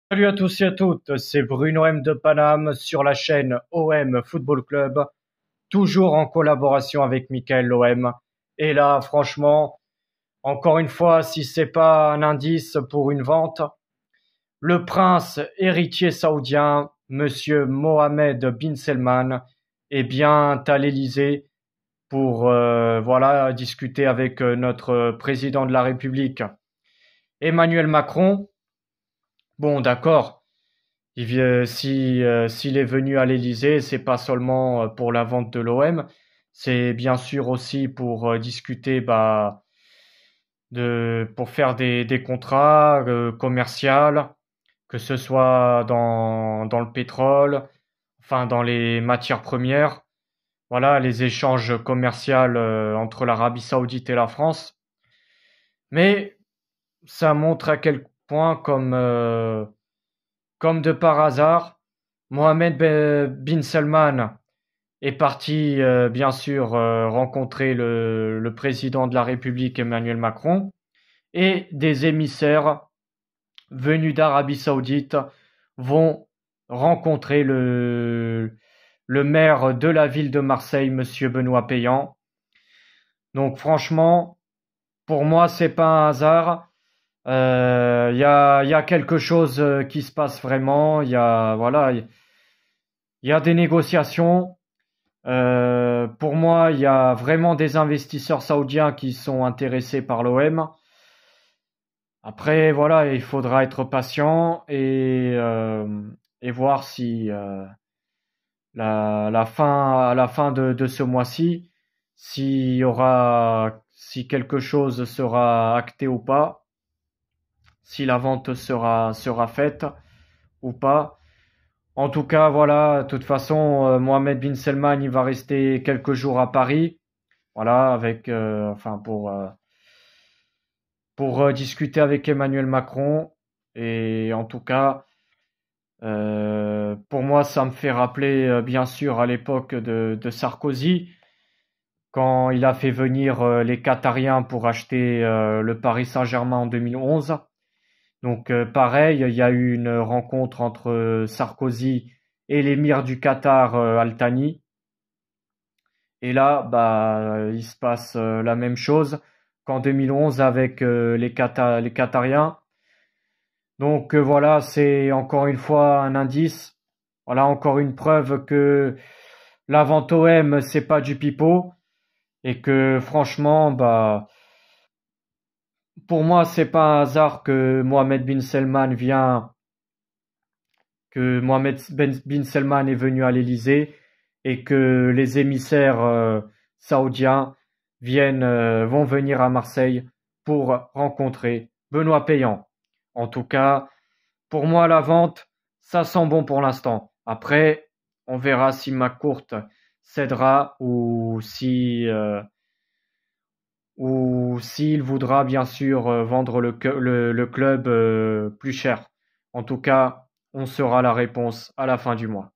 Salut à tous et à toutes, c'est Bruno M de Paname sur la chaîne OM Football Club, toujours en collaboration avec Michael l'OM. Et là, franchement, encore une fois, si c'est pas un indice pour une vente, le prince héritier saoudien, monsieur Mohamed bin Salman, est bien à l'Élysée pour voilà discuter avec notre président de la République, Emmanuel Macron. Bon, d'accord. S'il est venu à l'Élysée, c'est pas seulement pour la vente de l'OM, c'est bien sûr aussi pour discuter pour faire des contrats commerciaux, que ce soit dans le pétrole, enfin dans les matières premières, voilà, les échanges commerciaux entre l'Arabie Saoudite et la France. Mais ça montre à quel point, comme de par hasard, Mohamed bin Salman est parti, bien sûr, rencontrer le président de la République, Emmanuel Macron, et des émissaires venus d'Arabie Saoudite vont rencontrer le maire de la ville de Marseille, Monsieur Benoît Payan. Donc franchement, pour moi, c'est pas un hasard. Il y a quelque chose qui se passe vraiment. Voilà, il y a des négociations. Pour moi, il y a vraiment des investisseurs saoudiens qui sont intéressés par l'OM. Après, voilà, il faudra être patient et voir si à la fin de ce mois-ci, si quelque chose sera acté ou pas, si la vente sera faite ou pas. En tout cas, voilà, de toute façon, Mohamed bin Salman, il va rester quelques jours à Paris, voilà, enfin, pour discuter avec Emmanuel Macron. Et en tout cas, pour moi, ça me fait rappeler, bien sûr, à l'époque de Sarkozy, quand il a fait venir les Qatariens pour acheter le Paris Saint-Germain en 2011. Donc pareil, il y a eu une rencontre entre Sarkozy et l'émir du Qatar, Al Thani. Et là, il se passe la même chose qu'en 2011 avec les Qatariens. Donc voilà, c'est encore une fois un indice. Voilà, encore une preuve que la vente OM, c'est pas du pipeau. Et que franchement, pour moi, c'est pas un hasard que Mohamed bin Salman est venu à l'Élysée et que les émissaires saoudiens vont venir à Marseille pour rencontrer Benoît Payan. En tout cas, pour moi, la vente, ça sent bon pour l'instant. Après, on verra si McCourt cédera ou s'il voudra bien sûr vendre le club plus cher. En tout cas, on saura la réponse à la fin du mois.